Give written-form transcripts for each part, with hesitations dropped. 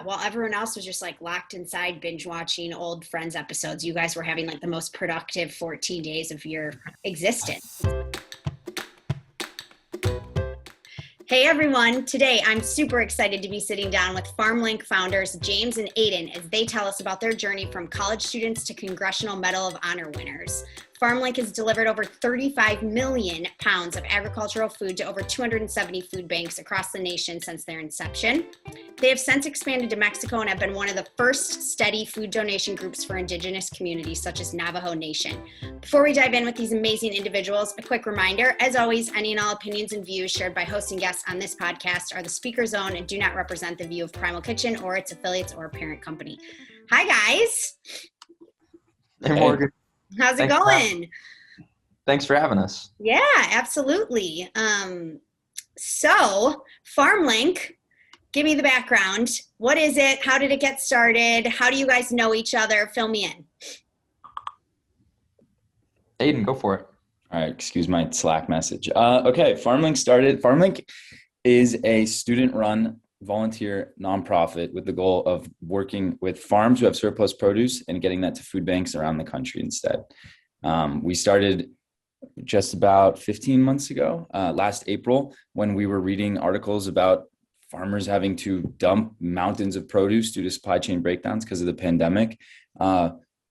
while everyone else was just like locked inside binge watching old Friends episodes, you guys were having like the most productive 14 days of your existence. Hey everyone, today I'm super excited to be sitting down with Farmlink founders James and Aidan as they tell us about their journey from college students to Congressional Medal of Honor winners. Farmlink has delivered over 35 million pounds of agricultural food to over 270 food banks across the nation since their inception. They have since expanded to Mexico and have been one of the first steady food donation groups for indigenous communities such as Navajo Nation. Before we dive in with these amazing individuals, a quick reminder, as always, any and all opinions and views shared by hosts and guests on this podcast are the speaker's own and do not represent the view of Primal Kitchen or its affiliates or parent company. Hi guys. Hey Morgan. How's it going? Thanks for having us. Yeah, absolutely. So Farmlink, give me the background. What is it? How did it get started? How do you guys know each other? Fill me in. Aidan, go for it. All right, excuse my Slack message. Okay, Farmlink is a student-run volunteer nonprofit with the goal of working with farms who have surplus produce and getting that to food banks around the country instead. We started just about 15 months ago, last April, when we were reading articles about farmers having to dump mountains of produce due to supply chain breakdowns because of the pandemic.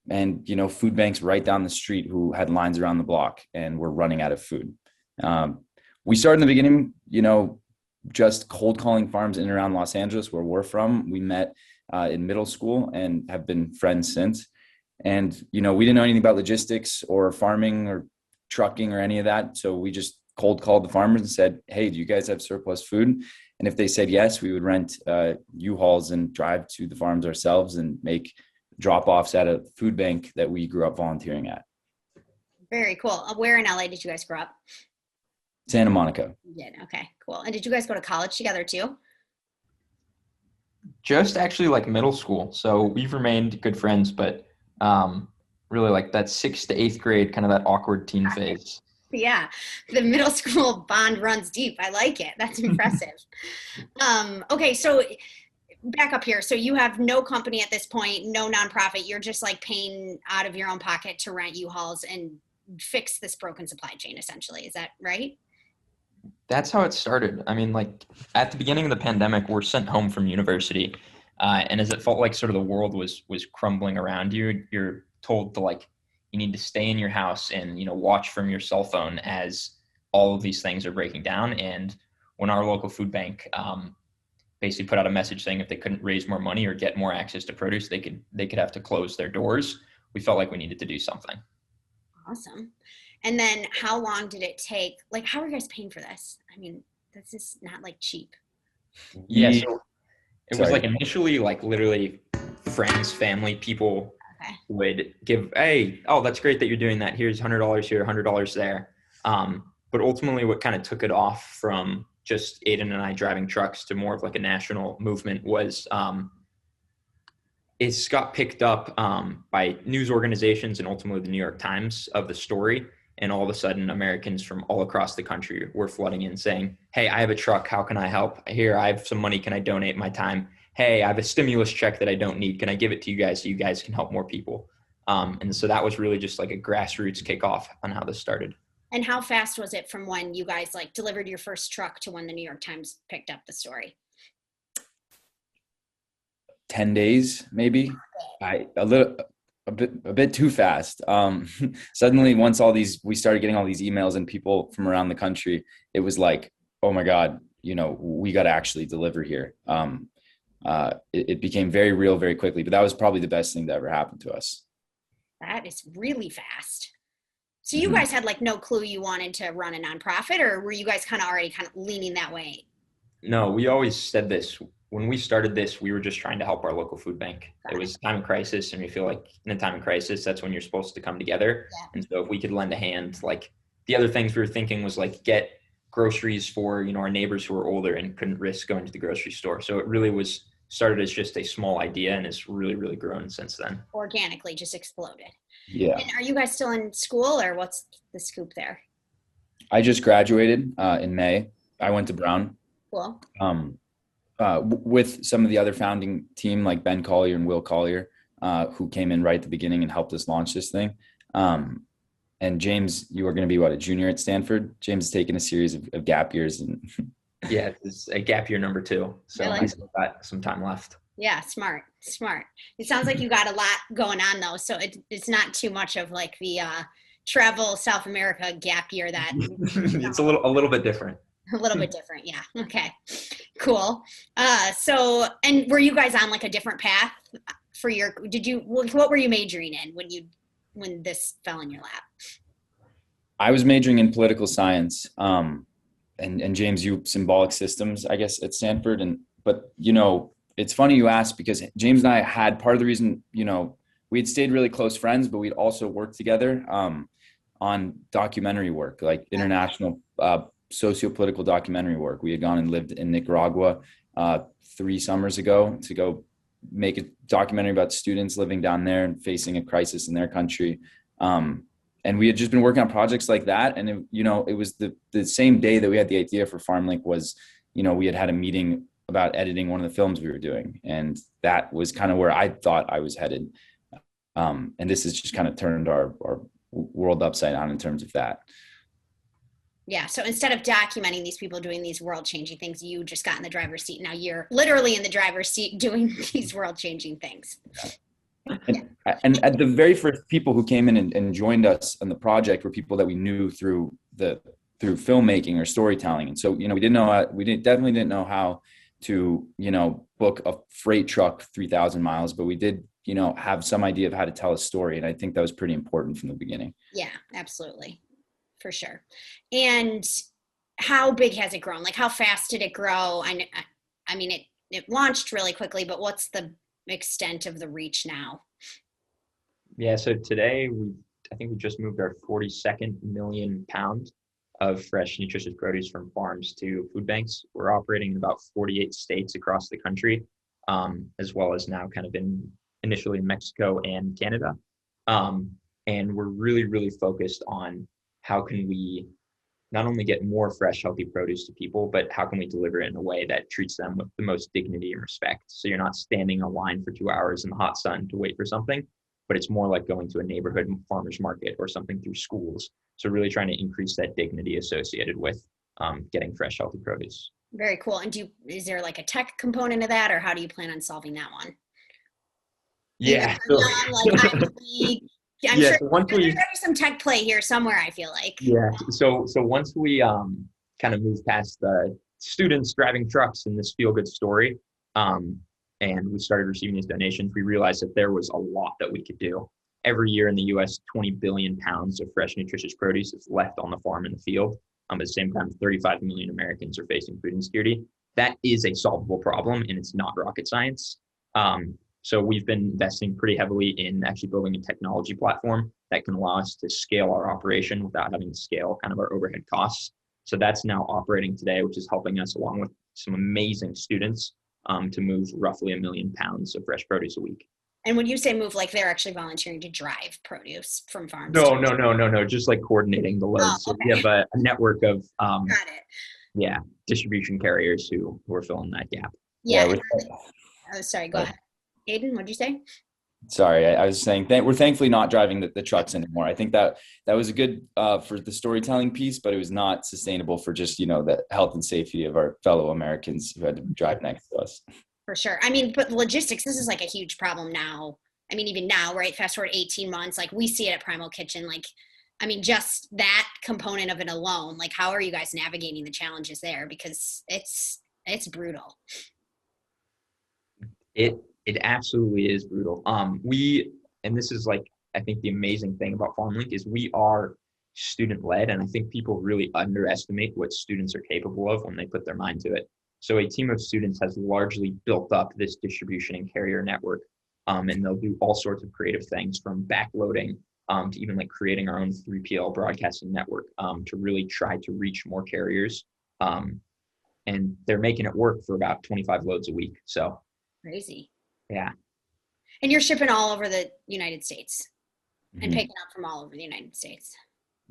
And, food banks right down the street who had lines around the block and were running out of food. We started in the beginning, just cold calling farms in and around Los Angeles where we're from. We met in middle school and have been friends since. And, we didn't know anything about logistics or farming or trucking or any of that. So we just cold called the farmers and said, hey, do you guys have surplus food? And if they said yes, we would rent U-Hauls and drive to the farms ourselves and make drop-offs at a food bank that we grew up volunteering at. Very cool. Where in LA did you guys grow up? Santa Monica. You did. Okay, cool. And did you guys go to college together too? Just actually like middle school. So we've remained good friends, but really like that 6th to 8th grade, kind of that awkward teen phase. Yeah, the middle school bond runs deep. I like it. That's impressive. Okay, so back up here. So you have no company at this point, no nonprofit. You're just like paying out of your own pocket to rent U-Hauls and fix this broken supply chain, essentially. Is that right? That's how it started. I mean, like at the beginning of the pandemic, we're sent home from university. And as it felt like sort of the world was crumbling around you, you're told to you need to stay in your house and, watch from your cell phone as all of these things are breaking down. And when our local food bank basically put out a message saying if they couldn't raise more money or get more access to produce, they could have to close their doors, we felt like we needed to do something. Awesome. And then how long did it take? How are you guys paying for this? I mean, this is not cheap. Yeah. So it was initially literally friends, family, people would give, hey, oh, that's great that you're doing that. Here's $100 here, $100 there. But ultimately what kind of took it off from just Aidan and I driving trucks to more of a national movement was it's got picked up by news organizations and ultimately the New York Times of the story. And all of a sudden Americans from all across the country were flooding in saying, hey, I have a truck. How can I help? Here, I have some money. Can I donate my time? Hey, I have a stimulus check that I don't need. Can I give it to you guys so you guys can help more people? And so that was really just a grassroots kickoff on how this started. And how fast was it from when you guys delivered your first truck to when the New York Times picked up the story? 10 days, maybe. A bit too fast. Suddenly, once we started getting all these emails and people from around the country, it was like, oh my God, we got to actually deliver here. It became very real very quickly, but that was probably the best thing that ever happened to us. That is really fast. So you guys had no clue you wanted to run a nonprofit, or were you guys already leaning that way? No, we always said this. When we started this, we were just trying to help our local food bank. It was a time of crisis, and we feel like in a time of crisis, that's when you're supposed to come together. Yeah. And so if we could lend a hand, the other things we were thinking was get groceries for, our neighbors who are older and couldn't risk going to the grocery store. So it really was started as just a small idea and has really, really grown since then. Organically just exploded. Yeah. And are you guys still in school, or what's the scoop there? I just graduated in May. I went to Brown. Cool. with some of the other founding team, like Ben Collier and Will Collier, who came in right at the beginning and helped us launch this thing. And James, you are going to be a junior at Stanford. James has taken a series of gap years. And yeah, it's a gap year number 2. So I still got some time left. Yeah, smart. It sounds like you got a lot going on though. So it's not too much of like the travel South America gap year that it's a little bit different. A little bit different. Yeah. Okay, cool. So, and were you guys on like a different path for what were you majoring in when this fell in your lap? I was majoring in political science. And James, you symbolic systems, I guess, at Stanford. But it's funny you asked, because James and I had part of the reason, we had stayed really close friends, but we'd also worked together on documentary work, like international socio-political documentary work. We had gone and lived in Nicaragua 3 summers ago to go make a documentary about students living down there and facing a crisis in their country. And we had just been working on projects like that. And it was the same day that we had the idea for Farmlink was, we had a meeting about editing one of the films we were doing. And that was kind of where I thought I was headed. And this has just kind of turned our world upside down in terms of that. Yeah. So instead of documenting these people doing these world-changing things, you just got in the driver's seat. Now you're literally in the driver's seat doing these world-changing things. And at the very first people who came in and joined us on the project were people that we knew through filmmaking or storytelling. And so, we definitely didn't know how to, book a freight truck 3,000 miles, but we did, have some idea of how to tell a story. And I think that was pretty important from the beginning. Yeah, absolutely. For sure. And how big has it grown? Like, how fast did it grow? I mean, it launched really quickly, but what's the extent of the reach now? Yeah, so today I think we just moved our 42nd million pound of fresh, nutritious produce from farms to food banks. We're operating in about 48 states across the country, as well as now kind of initially in Mexico and Canada. And we're really, really focused on how can we not only get more fresh, healthy produce to people, but how can we deliver it in a way that treats them with the most dignity and respect? So you're not standing in a line for 2 hours in the hot sun to wait for something, but it's more like going to a neighborhood farmer's market or something through schools. So really trying to increase that dignity associated with getting fresh, healthy produce. Very cool. And is there like a tech component of that, or how do you plan on solving that one? Yeah. I'm sure there's gotta be some tech play here somewhere, I feel like. Yeah. So once we kind of move past the students driving trucks in this feel-good story, and we started receiving these donations, we realized that there was a lot that we could do. Every year in the US, 20 billion pounds of fresh, nutritious produce is left on the farm in the field. At the same time, 35 million Americans are facing food insecurity. That is a solvable problem, and it's not rocket science. So we've been investing pretty heavily in actually building a technology platform that can allow us to scale our operation without having to scale kind of our overhead costs. So that's now operating today, which is helping us, along with some amazing students, to move roughly 1 million pounds of fresh produce a week. And when you say move, like they're actually volunteering to drive produce from farms? No. Just like coordinating the loads. Oh, okay. So we have a network of Got it. distribution carriers who are filling that gap. Yeah. Oh, sorry. Go ahead. Aidan, what'd you say? Sorry, I was saying we're thankfully not driving the trucks anymore. I think that was a good for the storytelling piece, but it was not sustainable for just, the health and safety of our fellow Americans who had to drive next to us. For sure. I mean, but logistics, this is like a huge problem now. I mean, even now, right? Fast forward 18 months, like we see it at Primal Kitchen. Like, I mean, just that component of it alone, like how are you guys navigating the challenges there? Because it's brutal. It absolutely is brutal. And this is like, I think the amazing thing about Farmlink is we are student-led, and I think people really underestimate what students are capable of when they put their mind to it. So a team of students has largely built up this distribution and carrier network, and they'll do all sorts of creative things from backloading to even like creating our own 3PL broadcasting network to really try to reach more carriers. And they're making it work for about 25 loads a week. So crazy. Yeah. And you're shipping all over the United States Mm-hmm. and picking up from all over the United States.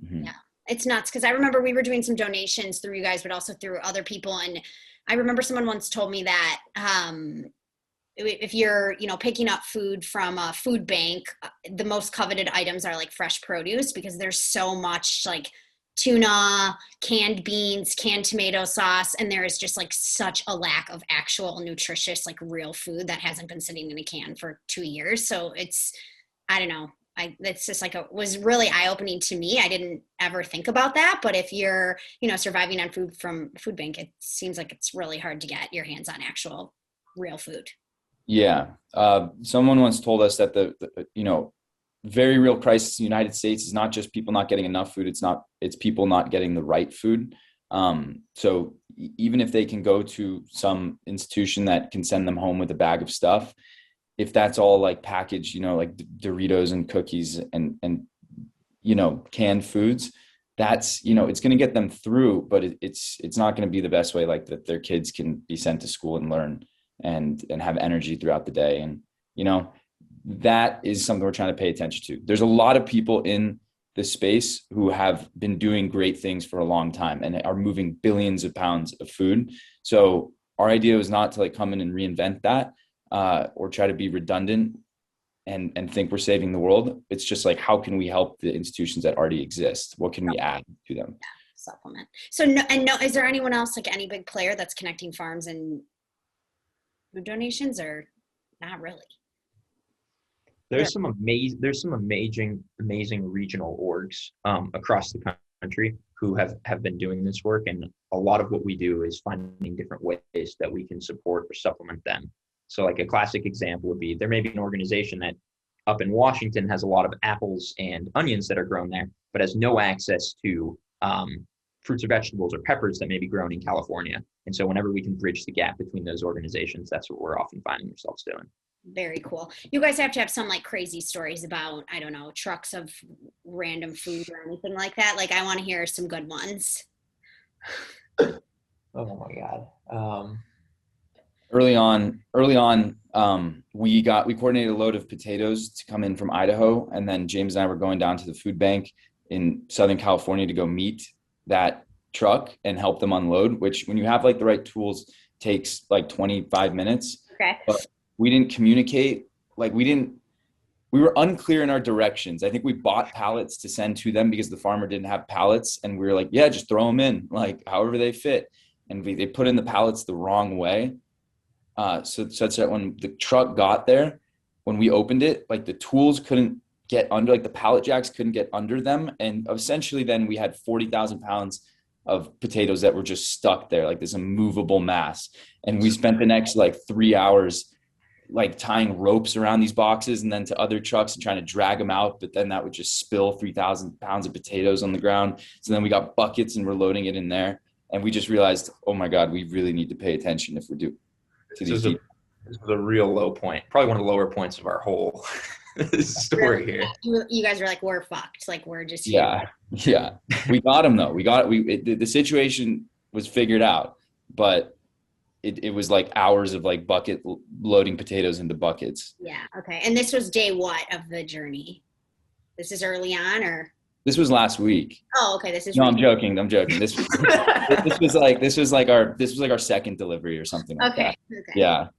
Mm-hmm. Yeah. It's nuts. Cause I remember we were doing some donations through you guys, but also through other people. And I remember someone once told me that if you're, picking up food from a food bank, the most coveted items are like fresh produce because there's so much like tuna, canned beans, canned tomato sauce, and there is just like such a lack of actual nutritious, like real food that hasn't been sitting in a can for 2 years. So I don't know. That's just like was really eye-opening to me. I didn't ever think about that, but if you're, surviving on food from food bank, it seems like it's really hard to get your hands on actual real food. Yeah. Someone once told us that the very real crisis in the United States is not just people not getting enough food. It's people not getting the right food. So even if they can go to some institution that can send them home with a bag of stuff, if that's all like packaged, like Doritos and cookies and canned foods, that's, it's going to get them through, but it's not going to be the best way, like that their kids can be sent to school and learn and have energy throughout the day. And, that is something we're trying to pay attention to. There's a lot of people in this space who have been doing great things for a long time and are moving billions of pounds of food. So our idea was not to like come in and reinvent that or try to be redundant and think we're saving the world. It's just like, how can we help the institutions that already exist? What can we add to them? Supplement. So is there anyone else, like any big player that's connecting farms and food donations, or not really? There's some amazing regional orgs across the country who have been doing this work, and a lot of what we do is finding different ways that we can support or supplement them. So like a classic example would be, there may be an organization that up in Washington has a lot of apples and onions that are grown there, but has no access to fruits or vegetables or peppers that may be grown in California. And so whenever we can bridge the gap between those organizations, that's what we're often finding ourselves doing. Very cool. You guys have to have some like crazy stories about, I don't know, trucks of random food or anything like that. Like I want to hear some good ones. Oh my God. Early on, we coordinated a load of potatoes to come in from Idaho. And then James and I were going down to the food bank in Southern California to go meet that truck and help them unload, which when you have like the right tools takes like 25 minutes. Okay. But we didn't communicate. Like we were unclear in our directions. I think we bought pallets to send to them because the farmer didn't have pallets. And we were like, yeah, just throw them in, like however they fit. And they put in the pallets the wrong way. So such that when the truck got there, when we opened it, like the tools couldn't get under, like the pallet jacks couldn't get under them. And essentially then we had 40,000 pounds of potatoes that were just stuck there, like this immovable mass. And we spent the next like 3 hours like tying ropes around these boxes and then to other trucks and trying to drag them out. But then that would just spill 3,000 pounds of potatoes on the ground. So then we got buckets and we're loading it in there. And we just realized, oh my God, we really need to pay attention if we're to these people. This was a real low point, probably one of the lower points of our whole story here. You guys are like, we're fucked. Like we're just here. Yeah. We got them though. The situation was figured out, but it was like hours of like bucket loading potatoes into buckets. Yeah. Okay. And this was day what of the journey? This is early on, or? This was last week. Oh, okay. This is. No, I'm joking. This was like our second delivery or something like that. Okay. Yeah.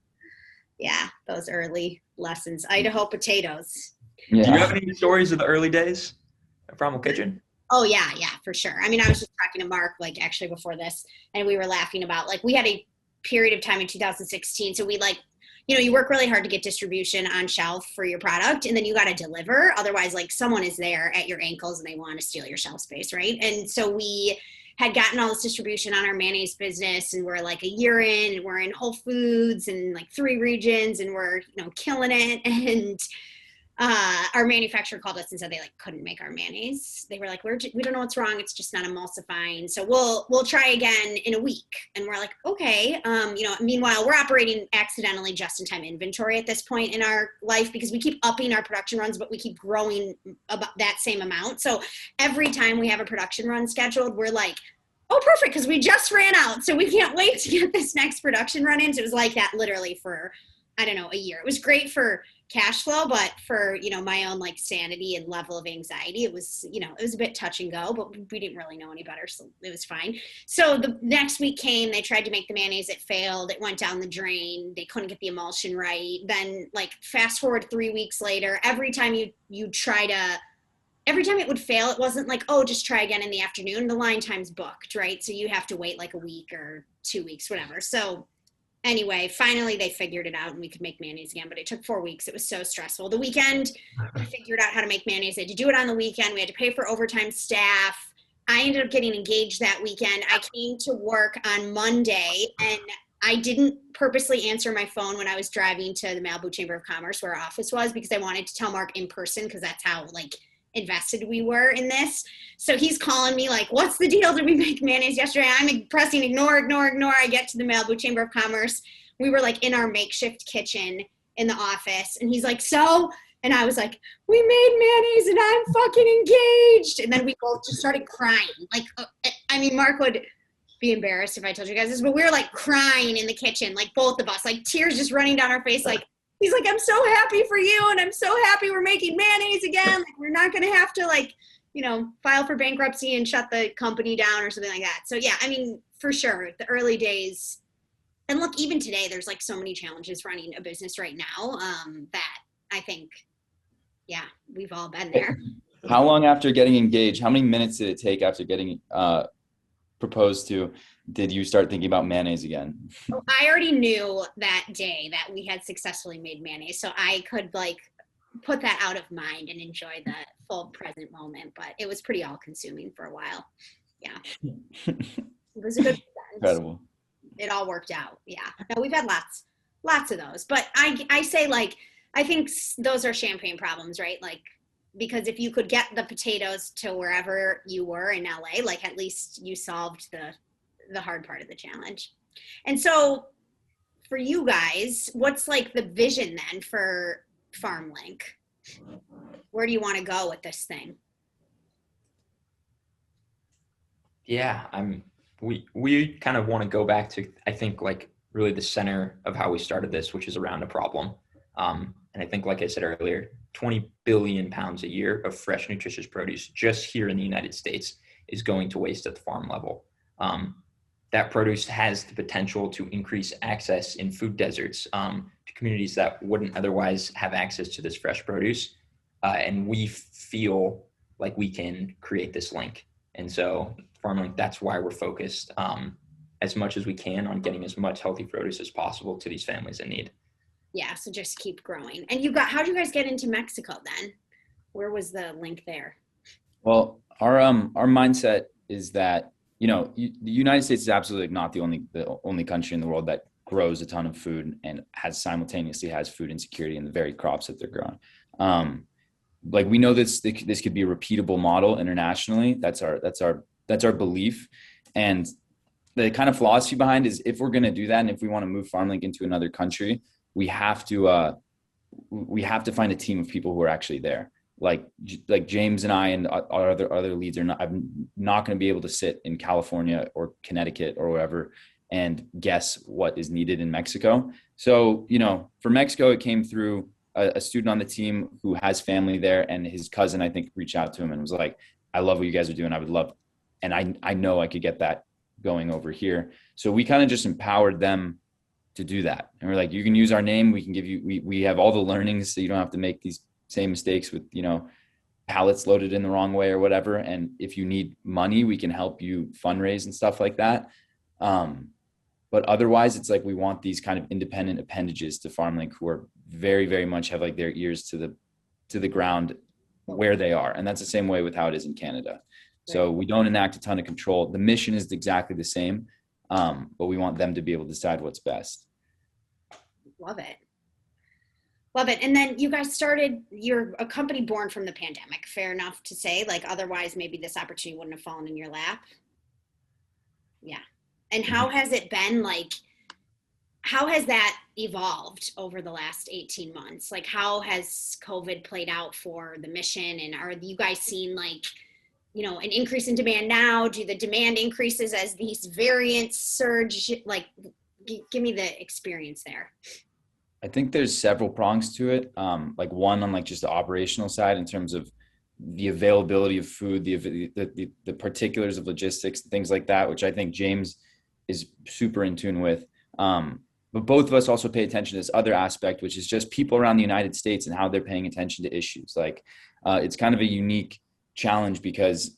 Yeah. Those early lessons. Idaho potatoes. Yeah. Do you have any stories of the early days at Primal Kitchen? Oh yeah, for sure. I mean, I was just talking to Mark, like actually before this, and we were laughing about like, we had a period of time in 2016. So we like, you work really hard to get distribution on shelf for your product, and then you got to deliver. Otherwise, like someone is there at your ankles and they want to steal your shelf space, right? And so we had gotten all this distribution on our mayonnaise business, and we're like a year in, and we're in Whole Foods and like 3 regions, and we're, killing it. And our manufacturer called us and said they like couldn't make our mayonnaise. They were like, we don't know what's wrong. It's just not emulsifying. So we'll try again in a week. And we're like, okay. Meanwhile, we're operating accidentally just-in-time inventory at this point in our life because we keep upping our production runs, but we keep growing about that same amount. So every time we have a production run scheduled, we're like, oh, perfect, because we just ran out. So we can't wait to get this next production run in. So it was like that literally for I don't know, a year. It was great for cash flow, but for, you know, my own like sanity and level of anxiety, it was, you know, it was a bit touch and go, but we didn't really know any better. So it was fine. So the next week came, they tried to make the mayonnaise. It failed. It went down the drain. They couldn't get the emulsion right. Then like fast forward 3 weeks later, every time it would fail, it wasn't like, oh, just try again in the afternoon. The line time's booked, right? So you have to wait like a week or 2 weeks, whatever. So anyway, finally they figured it out and we could make mayonnaise again, but it took 4 weeks. It was so stressful. The weekend, we figured out how to make mayonnaise. They had to do it on the weekend. We had to pay for overtime staff. I ended up getting engaged that weekend. I came to work on Monday and I didn't purposely answer my phone when I was driving to the Malibu Chamber of Commerce where our office was, because I wanted to tell Mark in person, because that's how like invested we were in this. So he's calling me like, what's the deal? Did we make mayonnaise yesterday? I'm pressing ignore. I get to the Malibu Chamber of Commerce. We were like in our makeshift kitchen in the office. And he's like, so? And I was like, we made mayonnaise and I'm fucking engaged. And then we both just started crying. Like, I mean, Mark would be embarrassed if I told you guys this, but we were like crying in the kitchen, like both of us, like tears just running down our face. Like, he's like, I'm so happy for you. And I'm so happy we're making mayonnaise again. Like, we're not going to have to like, you know, file for bankruptcy and shut the company down or something like that. So yeah, I mean, for sure, the early days, and look, even today, there's like so many challenges running a business right now that I think, yeah, we've all been there. How long after getting engaged, how many minutes did it take after getting proposed to, did you start thinking about mayonnaise again? Oh, I already knew that day that we had successfully made mayonnaise, so I could like put that out of mind and enjoy the full present moment, but it was pretty all consuming for a while. Yeah. It was a good Incredible. It all worked out. Yeah. No, we've had lots of those, but I say like, I think those are champagne problems, right? Like, because if you could get the potatoes to wherever you were in LA, like at least you solved the hard part of the challenge. And so for you guys, what's like the vision then for Farmlink? Where do you want to go with this thing? Yeah, we kind of want to go back to, I think, like really the center of how we started this, which is around a problem. And I think, like I said earlier, 20 billion pounds a year of fresh, nutritious produce just here in the United States is going to waste at the farm level. That produce has the potential to increase access in food deserts to communities that wouldn't otherwise have access to this fresh produce. And we feel like we can create this link. And so Farmlink, that's why we're focused as much as we can on getting as much healthy produce as possible to these families in need. Yeah, so just keep growing. And how'd you guys get into Mexico then? Where was the link there? Well, our mindset is that, you know, the United States is absolutely not the only country in the world that grows a ton of food and simultaneously has food insecurity in the very crops that they're growing. Like, we know this could be a repeatable model internationally. That's our belief. And the kind of philosophy behind is, if we're going to do that, and if we want to move Farmlink into another country, we have to find a team of people who are actually there. Like James and I and our other leads I'm not going to be able to sit in California or Connecticut or wherever and guess what is needed in Mexico. So, you know, for Mexico, it came through a student on the team who has family there, and his cousin, I think, reached out to him and was like, I love what you guys are doing. I would love, and I know I could get that going over here. So we kind of just empowered them to do that. And we're like, you can use our name. We can give you, we have all the learnings, so you don't have to make these same mistakes with, you know, pallets loaded in the wrong way or whatever. And if you need money, we can help you fundraise and stuff like that. But otherwise, it's like, we want these kind of independent appendages to Farmlink who are very, very much have like their ears to the ground where they are. And that's the same way with how it is in Canada. So we don't enact a ton of control. The mission is exactly the same, but we want them to be able to decide what's best. Love it. And then you guys you're a company born from the pandemic. Fair enough to say, like, otherwise maybe this opportunity wouldn't have fallen in your lap. Yeah. And how has it been, like, how has that evolved over the last 18 months? Like, how has COVID played out for the mission? And are you guys seeing, like, you know, an increase in demand now? Do the demand increases as these variants surge? Like, give me the experience there. I think there's several prongs to it. Like one on like just the operational side in terms of the availability of food, the particulars of logistics, things like that, which I think James is super in tune with. But both of us also pay attention to this other aspect, which is just people around the United States and how they're paying attention to issues. Like it's kind of a unique challenge because,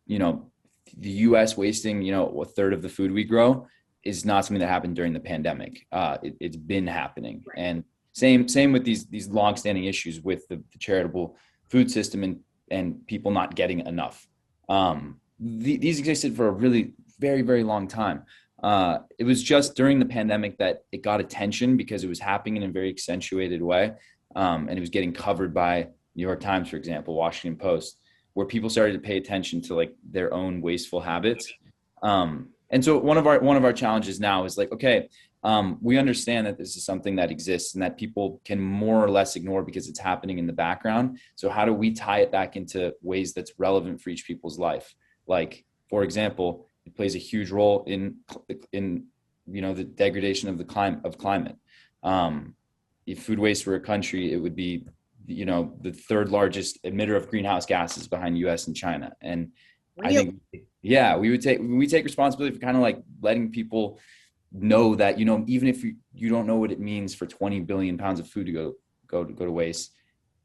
you know, the US wasting, you know, a third of the food we grow is not something that happened during the pandemic. It's been happening. Right. And same with these longstanding issues with the charitable food system and people not getting enough. These existed for a really very, very long time. It was just during the pandemic that it got attention because it was happening in a very accentuated way. And it was getting covered by New York Times, for example, Washington Post, where people started to pay attention to like their own wasteful habits. And so one of our challenges now is like, okay, we understand that this is something that exists and that people can more or less ignore because it's happening in the background. So how do we tie it back into ways that's relevant for each people's life? Like, for example, it plays a huge role in you know, the degradation of climate. If food waste were a country, it would be, you know, the third largest emitter of greenhouse gases behind US and China. And Really? I think, yeah, we take responsibility for kind of like letting people know that, you know, even if you don't know what it means for 20 billion pounds of food to go to waste,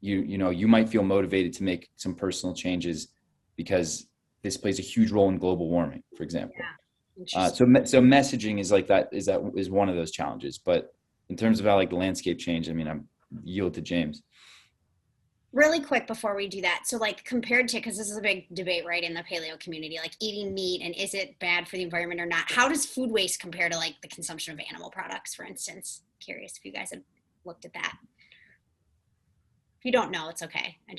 you know, you might feel motivated to make some personal changes because this plays a huge role in global warming, for example. Yeah. So messaging is one of those challenges. But in terms of how like the landscape changed, I mean, I'm yield to James. Really quick before we do that. So like compared to, because this is a big debate, right, in the paleo community, like eating meat and is it bad for the environment or not? How does food waste compare to like the consumption of animal products, for instance? Curious if you guys have looked at that. If you don't know, it's okay. I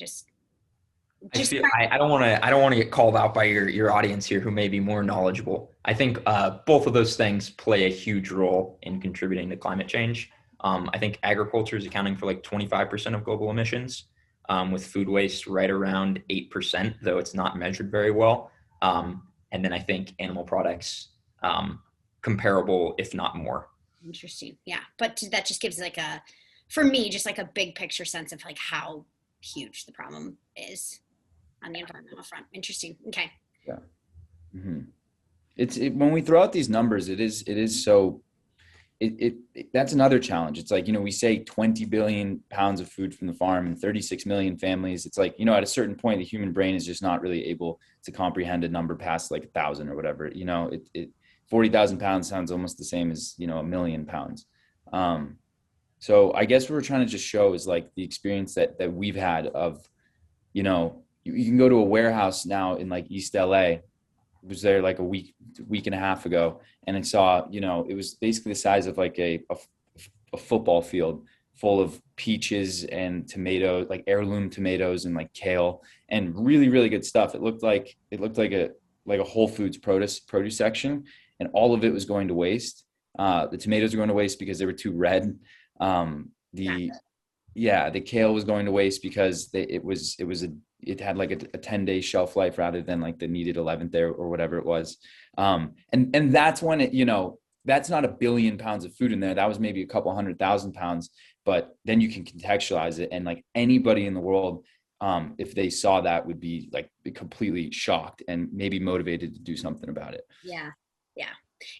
don't want to get called out by your audience here who may be more knowledgeable. I think both of those things play a huge role in contributing to climate change. I think agriculture is accounting for like 25% of global emissions, with food waste right around 8%, though it's not measured very well. And then I think animal products comparable, if not more. Interesting. Yeah. But that just gives like for me, just like a big picture sense of like how huge the problem is on the environmental front. Interesting. Okay. Yeah. Mm-hmm. It's when we throw out these numbers, it is so that's another challenge. It's like, you know, we say 20 billion pounds of food from the farm and 36 million families. It's like, you know, at a certain point, the human brain is just not really able to comprehend a number past like 1,000 or whatever. You know, 40,000 pounds sounds almost the same as, you know, 1,000,000 pounds. So I guess what we're trying to just show is like the experience that we've had of, you know, you can go to a warehouse now in like East LA. Was there like a week and a half ago, and I saw, you know, it was basically the size of like a football field full of peaches and tomatoes, like heirloom tomatoes and like kale and really, really good stuff. It looked like a Whole Foods produce section, and all of it was going to waste. The tomatoes were going to waste because they were too red. The kale was going to waste because it had like a 10-day shelf life rather than like the needed 11th there or whatever it was. And that's when it, you know, that's not 1 billion pounds of food in there. That was maybe a couple 100,000 pounds, but then you can contextualize it. And like anybody in the world, if they saw that, would be like completely shocked and maybe motivated to do something about it. Yeah. Yeah.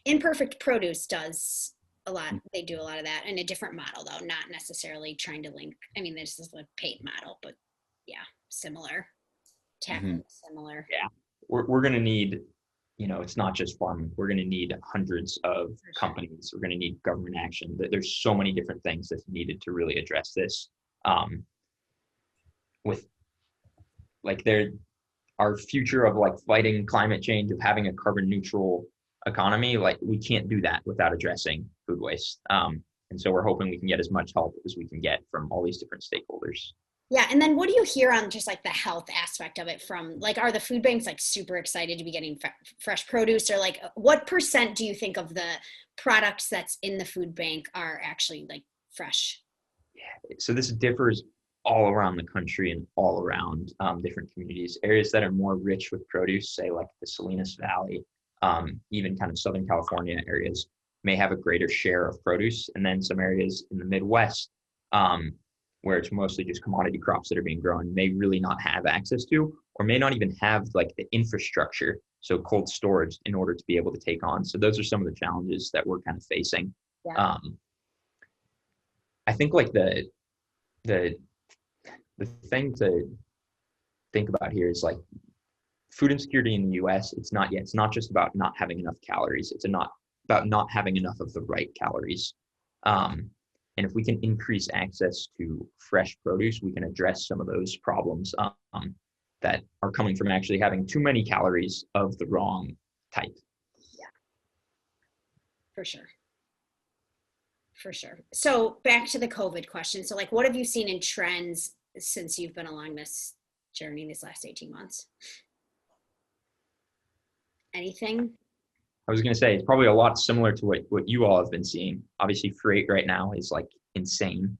Imperfect Produce does a lot. They do a lot of that in a different model though, not necessarily trying to link. I mean, this is a paid model, but yeah, similar. Similar. Yeah. We're going to need, you know, it's not just farming. We're going to need hundreds of companies. We're going to need government action. There's so many different things that's needed to really address this. With like our future of like fighting climate change, of having a carbon neutral economy, like we can't do that without addressing food waste. And so we're hoping we can get as much help as we can get from all these different stakeholders. Yeah. And then what do you hear on just like the health aspect of it from like, are the food banks like super excited to be getting fresh produce, or like what % do you think of the products that's in the food bank are actually like fresh? Yeah. So this differs all around the country and all around different communities. Areas that are more rich with produce, say like the Salinas Valley, even kind of Southern California areas, may have a greater share of produce, and then some areas in the Midwest, where it's mostly just commodity crops that are being grown, may really not have access to, or may not even have like the infrastructure, so cold storage, in order to be able to take on. So those are some of the challenges that we're kind of facing. Yeah. I think like the thing to think about here is like food insecurity in the US. It's not just about not having enough calories. It's not about not having enough of the right calories. And if we can increase access to fresh produce, we can address some of those problems that are coming from actually having too many calories of the wrong type. Yeah, for sure. For sure. So back to the COVID question. So like, what have you seen in trends since you've been along this journey these last 18 months? Anything? I was going to say, it's probably a lot similar to what you all have been seeing. Obviously, freight right now is like insane.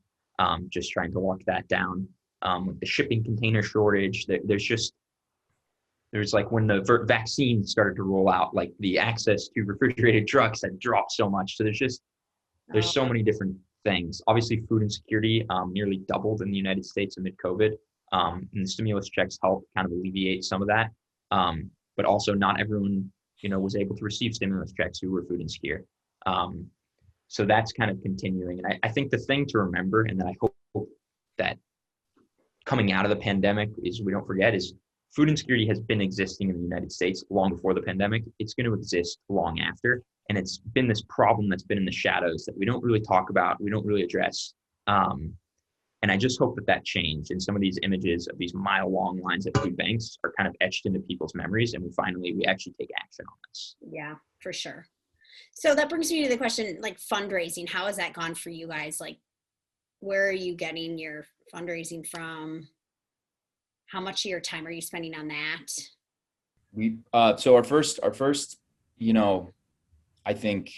Just trying to lock that down. With the shipping container shortage, there's like when the vaccine started to roll out, like the access to refrigerated trucks had dropped so much. So there's so many different things. Obviously, food insecurity nearly doubled in the United States amid COVID. And the stimulus checks helped kind of alleviate some of that. But also not everyone, was able to receive stimulus checks who were food insecure. So that's kind of continuing. And I think the thing to remember, and that I hope that coming out of the pandemic is we don't forget, is food insecurity has been existing in the United States long before the pandemic. It's going to exist long after. And it's been this problem that's been in the shadows that we don't really talk about, we don't really address. And I just hope that changed, and some of these images of these mile-long lines at food banks are kind of etched into people's memories, and we actually take action on this. Yeah, for sure. So that brings me to the question, like fundraising. How has that gone for you guys? Like, where are you getting your fundraising from? How much of your time are you spending on that? So our first, I think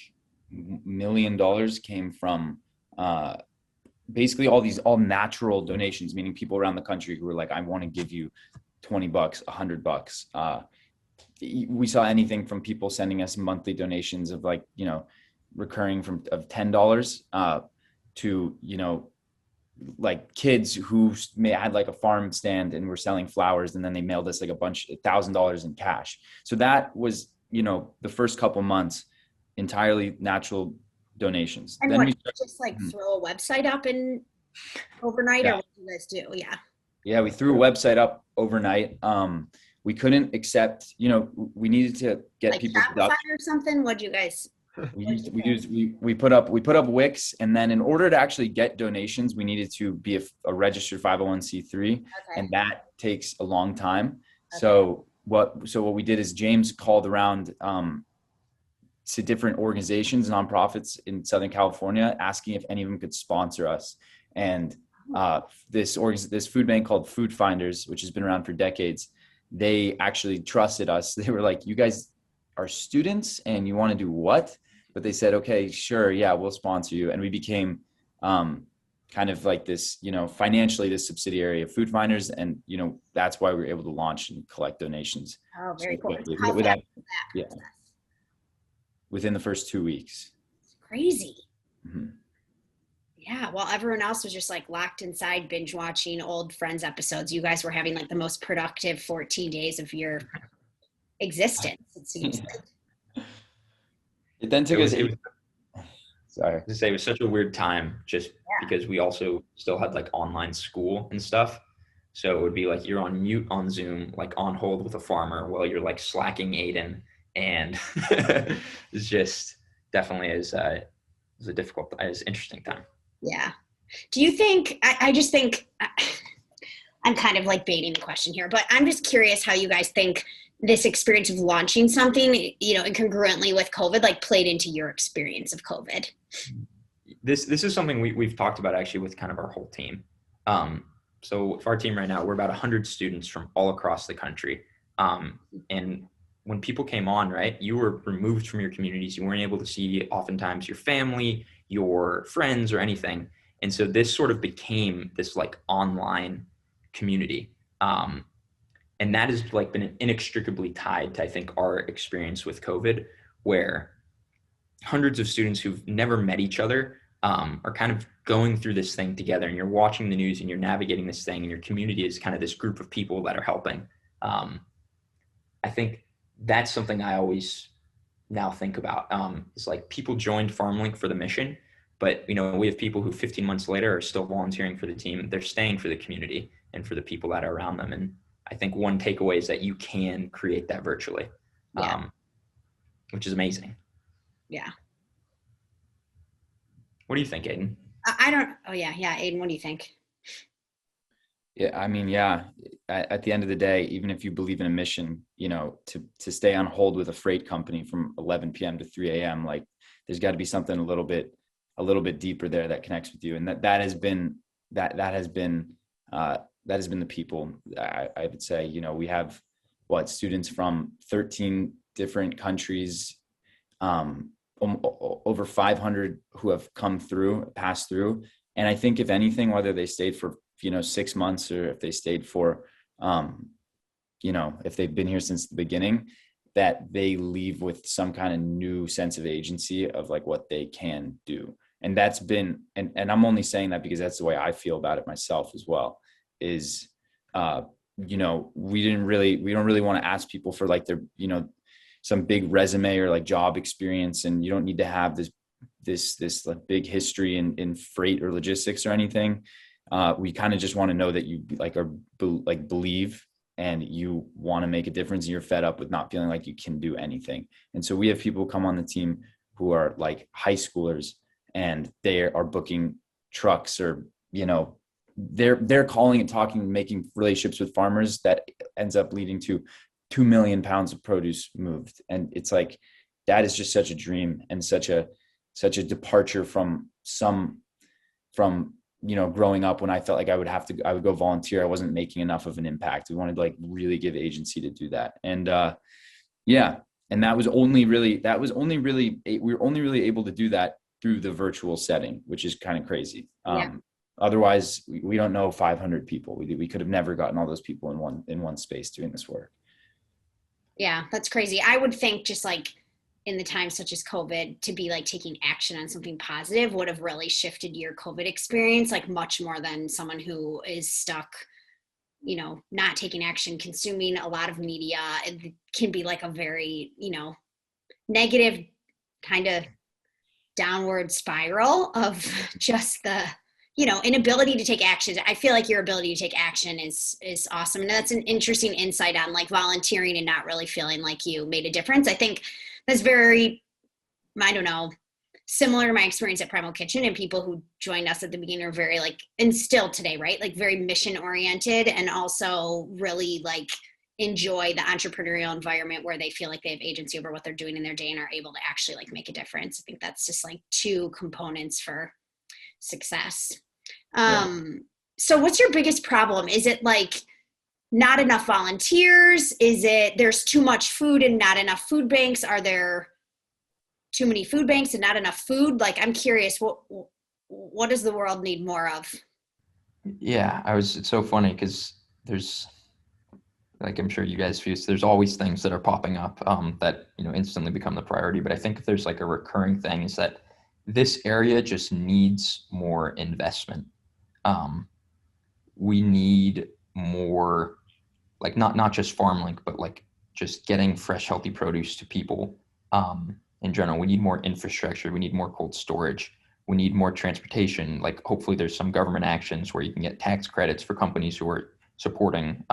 $1 million came from basically all natural donations, meaning people around the country who were like, I want to give you $20, $100. We saw anything from people sending us monthly donations of like, recurring of $10 to, like kids who had like a farm stand and were selling flowers, and then they mailed us like $1,000 in cash. So that was, the first couple months, entirely natural donations. And then what, just like throw a website up and overnight, or what do you guys do? Yeah, we threw a website up overnight. We couldn't accept, we needed to get like people Shopify or something. What'd you guys? We put up Wix, and then in order to actually get donations, we needed to be a registered 501c3, and that takes a long time. Okay. So what we did is James called around to different organizations, nonprofits in Southern California, asking if any of them could sponsor us. And this food bank called Food Finders, which has been around for decades, they actually trusted us. They were like, you guys are students and you want to do what? But they said, okay, sure. Yeah, we'll sponsor you. And we became kind of like this, financially this subsidiary of Food Finders. And, that's why we were able to launch and collect donations. Oh, very cool. Within the first 2 weeks. It's crazy. Mm-hmm. Yeah. While everyone else was just like locked inside, binge watching old Friends episodes, you guys were having like the most productive 14 days of your existence, it seems like. It then took us. Sorry. To say it was such a weird time just because we also still had like online school and stuff. So it would be like you're on mute on Zoom, like on hold with a farmer while you're like slacking Aidan. And it's just definitely is a interesting time. Yeah. Do you think, I just think, I'm kind of like baiting the question here, but I'm just curious how you guys think this experience of launching something, incongruently with COVID, like played into your experience of COVID. This is something we've talked about actually with kind of our whole team. So for our team right now, we're about 100 students from all across the country. And when people came on, right, you were removed from your communities. You weren't able to see oftentimes your family, your friends, or anything. And so this sort of became this like online community. And that has like been inextricably tied to, I think, our experience with COVID, where hundreds of students who've never met each other are kind of going through this thing together, and you're watching the news and you're navigating this thing, and your community is kind of this group of people that are helping. I think that's something I always now think about, is like people joined Farmlink for the mission, but we have people who 15 months later are still volunteering for the team. They're staying for the community and for the people that are around them. And I think one takeaway is that you can create that virtually, which is amazing. Yeah. What do you think, Aidan? Aidan, what do you think? Yeah, I mean, at the end of the day, even if you believe in a mission, to stay on hold with a freight company from 11 p.m. to 3 a.m., like there's got to be something a little bit deeper there that connects with you. And that has been the people. I would say, we have students from 13 different countries, over 500 who have passed through. And I think if anything, whether they stayed for 6 months or if they stayed for, if they've been here since the beginning, that they leave with some kind of new sense of agency of like what they can do. And that's been, and I'm only saying that because that's the way I feel about it myself as well, is, we don't really want to ask people for like their, some big resume or like job experience. And you don't need to have this like big history in freight or logistics or anything. We kind of just want to know that you believe and you want to make a difference, and you're fed up with not feeling like you can do anything. And so we have people come on the team who are like high schoolers, and they are booking trucks, or, they're calling and talking, making relationships with farmers that ends up leading to 2 million pounds of produce moved. And it's like, that is just such a dream and such a departure from growing up when I felt like I would go volunteer. I wasn't making enough of an impact. We wanted to like really give agency to do that. And and we were only really able to do that through the virtual setting, which is kind of crazy. Otherwise we don't know 500 people. We could have never gotten all those people in one space doing this work. Yeah, that's crazy. I would think just like in the times such as COVID, to be like taking action on something positive would have really shifted your COVID experience, like much more than someone who is stuck, not taking action, consuming a lot of media. It can be like a very, negative kind of downward spiral of just the, inability to take action. I feel like your ability to take action is awesome. And that's an interesting insight on like volunteering and not really feeling like you made a difference. I think that's very, similar to my experience at Primal Kitchen, and people who joined us at the beginning are very like, and still today, right? Like very mission oriented, and also really like enjoy the entrepreneurial environment where they feel like they have agency over what they're doing in their day and are able to actually like make a difference. I think that's just like two components for success. So what's your biggest problem? Is it like not enough volunteers? Is it there's too much food and not enough food banks? Are there too many food banks and not enough food? Like, I'm curious, what does the world need more of? Yeah, it's so funny because there's, like, I'm sure you guys feel, there's always things that are popping up that, instantly become the priority. But I think if there's like a recurring thing, is that this area just needs more investment. We need more, like, not just Farmlink, but like just getting fresh, healthy produce to people in general. We need more infrastructure. We need more cold storage. We need more transportation. Like, hopefully there's some government actions where you can get tax credits for companies who are supporting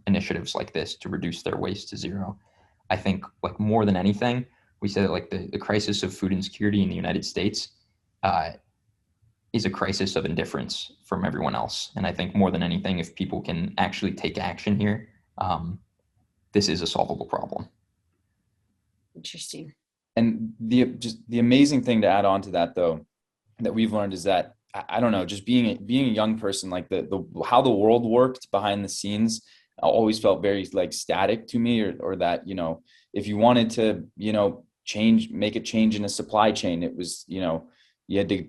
initiatives like this to reduce their waste to zero. I think, like, more than anything, we say that like the crisis of food insecurity in the United States is a crisis of indifference from everyone else. And I think more than anything, if people can actually take action here, this is a solvable problem. Interesting. And the amazing thing to add on to that, though, that we've learned is that, I don't know, just being a young person, like the how the world worked behind the scenes always felt very like static to me, or that, if you wanted to, make a change in a supply chain, it was, you had to,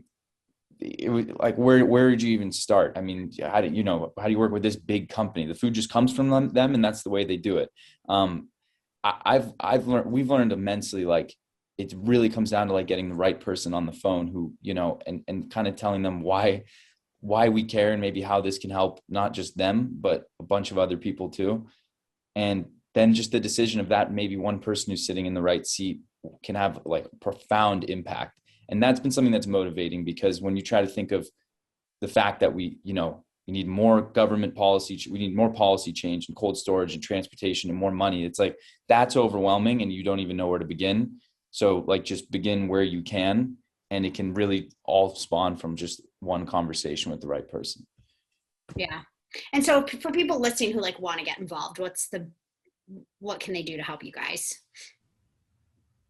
it was like, where did you even start? I mean, how do you work with this big company? The food just comes from them and that's the way they do it. We've learned immensely, like, it really comes down to like getting the right person on the phone who, and kind of telling them why we care and maybe how this can help not just them, but a bunch of other people too. And then just the decision of that, maybe one person who's sitting in the right seat can have like profound impact. And that's been something that's motivating, because when you try to think of the fact that we need more government policy, we need more policy change and cold storage and transportation and more money. It's like, that's overwhelming and you don't even know where to begin. So like, just begin where you can, and it can really all spawn from just one conversation with the right person. Yeah. And so for people listening who like want to get involved, what can they do to help you guys?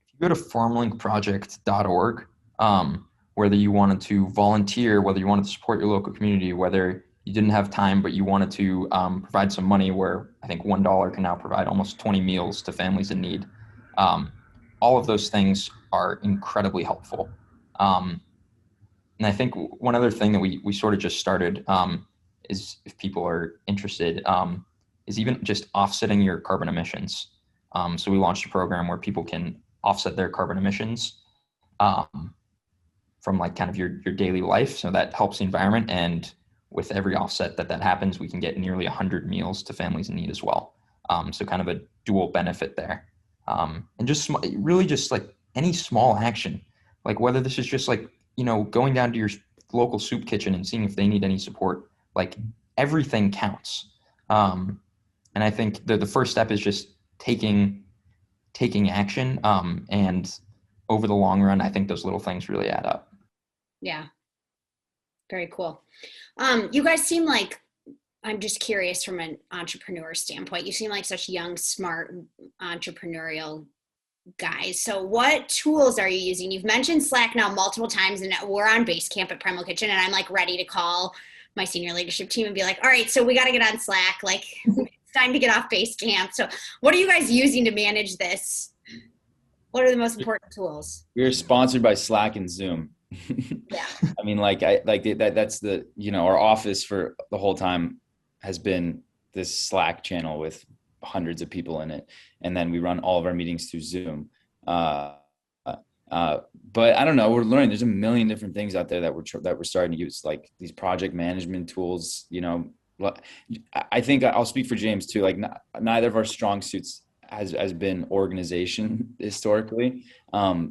If you go to farmlinkproject.org, whether you wanted to volunteer, whether you wanted to support your local community, whether you didn't have time, but you wanted to provide some money, where I think $1 can now provide almost 20 meals to families in need. All of those things are incredibly helpful. And I think one other thing that we sort of just started is, if people are interested, is even just offsetting your carbon emissions. So we launched a program where people can offset their carbon emissions from like kind of your daily life. So that helps the environment. And with every offset that happens, we can get nearly 100 meals to families in need as well. So kind of a dual benefit there. And just really just like any small action, like whether this is just like, going down to your local soup kitchen and seeing if they need any support, like everything counts. And I think the first step is just taking action. And over the long run, I think those little things really add up. Yeah. Very cool. You guys seem like, I'm just curious from an entrepreneur standpoint, you seem like such young, smart, entrepreneurial guys. So what tools are you using? You've mentioned Slack now multiple times, and we're on Basecamp at Primal Kitchen, and I'm like ready to call my senior leadership team and be like, all right, so we got to get on Slack. Like, it's time to get off Basecamp. So what are you guys using to manage this? What are the most important tools? We're sponsored by Slack and Zoom. Yeah. I mean, that's the, our office for the whole time has been this Slack channel with hundreds of people in it. And then we run all of our meetings through Zoom. But I don't know, we're learning, there's a million different things out there that we're starting to use, like these project management tools. I think I'll speak for James too. Like neither of our strong suits has been organization historically.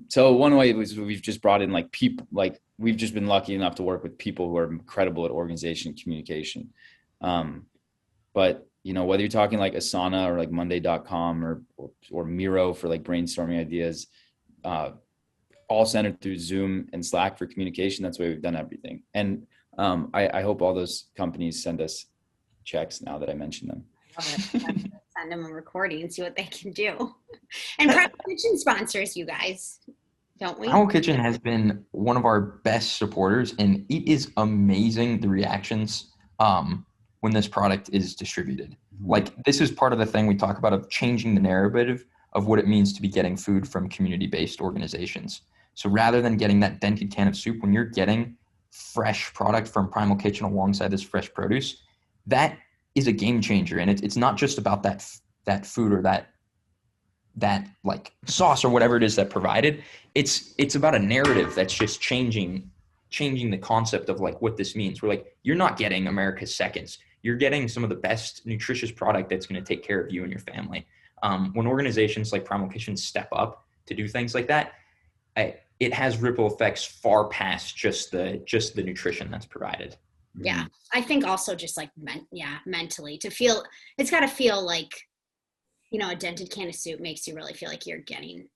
So one way was we've just brought in like people, like we've just been lucky enough to work with people who are incredible at organization and communication. But whether you're talking like Asana or like Monday.com or Miro for like brainstorming ideas, all centered through Zoom and Slack for communication. That's the way we've done everything. And I hope all those companies send us checks now that I mentioned them. Send them a recording and see what they can do. And Primal Kitchen sponsors you guys, don't we? Primal Kitchen has been one of our best supporters, and it is amazing the reactions when this product is distributed. Like, this is part of the thing we talk about of changing the narrative of what it means to be getting food from community-based organizations. So rather than getting that dented can of soup, when you're getting fresh product from Primal Kitchen alongside this fresh produce, that is a game changer. And it's not just about that food or that like sauce or whatever it is that provided. It's about a narrative that's just changing the concept of like what this means. We're like, you're not getting America's seconds. You're getting some of the best nutritious product that's going to take care of you and your family. When organizations like Primal Kitchen step up to do things like that, it has ripple effects far past just the nutrition that's provided. Yeah. I think also just like, mentally to feel, it's got to feel like, a dented can of soup makes you really feel like you're getting.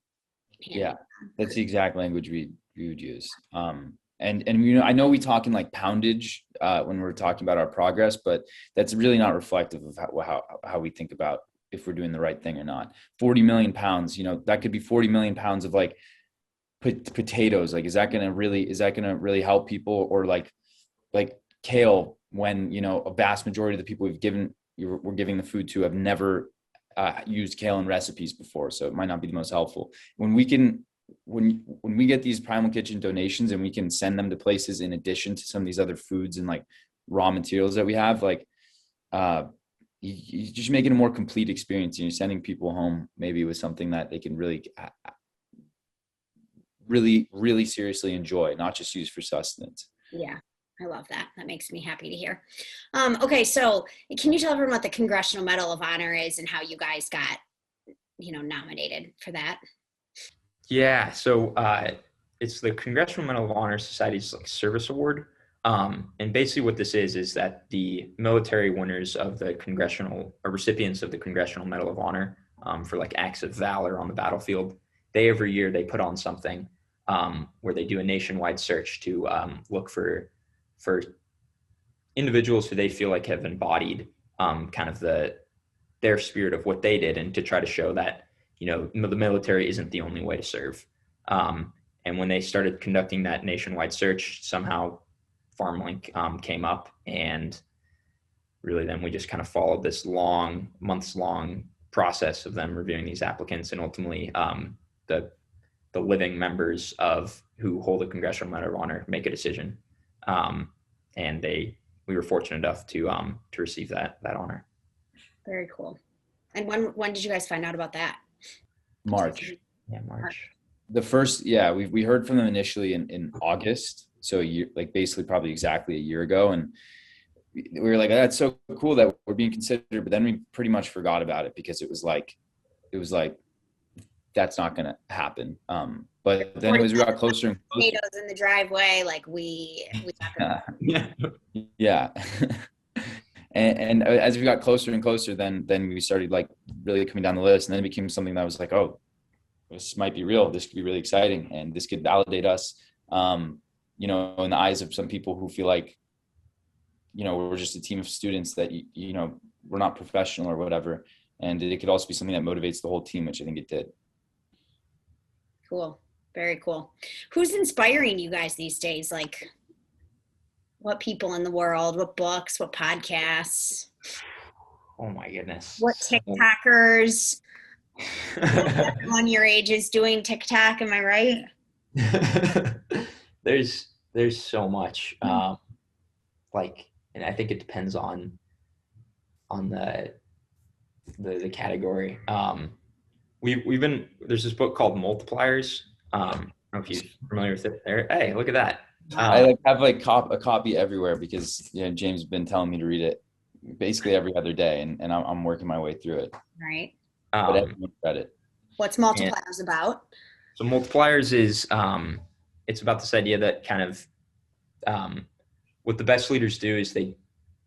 Yeah. That's the exact language we would use. And I know we talk in like poundage when we're talking about our progress, but that's really not reflective of how we think about if we're doing the right thing or not. 40 million pounds, that could be 40 million pounds of like potatoes. Like, is that going to really help people? Or like kale, when, a vast majority of the people we're giving the food to have never used kale in recipes before. So it might not be the most helpful. When we get these Primal Kitchen donations and we can send them to places in addition to some of these other foods and like raw materials that we have, like, you just make it a more complete experience, and you're sending people home maybe with something that they can really really, really seriously enjoy, not just use for sustenance. Yeah, I love that. That makes me happy to hear. Okay, so can you tell everyone what the Congressional Medal of Honor is and how you guys got, nominated for that? Yeah, so it's the Congressional Medal of Honor Society's service award. And basically what this is that the military winners of the recipients of the Congressional Medal of Honor for acts of valor on the battlefield, every year they put on something where they do a nationwide search to look for individuals who they feel like have embodied kind of their spirit of what they did, and to try to show that, the military isn't the only way to serve. And when they started conducting that nationwide search, somehow Farmlink came up, and really then we just kind of followed this months long process of them reviewing these applicants, and ultimately the living members of who hold a Congressional Medal of Honor make a decision. And we were fortunate enough to receive that honor. Very cool. And when did you guys find out about that? March. Yeah, March. The first, we heard from them initially in August. So a year, basically probably exactly a year ago. And we were like, that's so cool that we're being considered. But then we pretty much forgot about it, because it was like, that's not going to happen. But then as we got closer and closer, potatoes in the driveway, we yeah. And as we got closer and closer, then we started really coming down the list, and then it became something that was like, oh, this might be real. This could be really exciting, and this could validate us, in the eyes of some people who feel like, we're just a team of students that, we're not professional or whatever. And it could also be something that motivates the whole team, which I think it did. Cool. Very cool. Who's inspiring you guys these days? What people in the world, what books, what podcasts? Oh my goodness. What TikTokers? Everyone your age is doing TikTok, am I right? There's so much. And I think it depends on the category. There's this book called Multipliers. I don't know if you're familiar with it there. Hey, look at that. I have a copy everywhere, because James has been telling me to read it basically every other day, and I'm working my way through it. Right. But everyone read it. What's Multipliers about? So Multipliers is it's about this idea that kind of what the best leaders do is they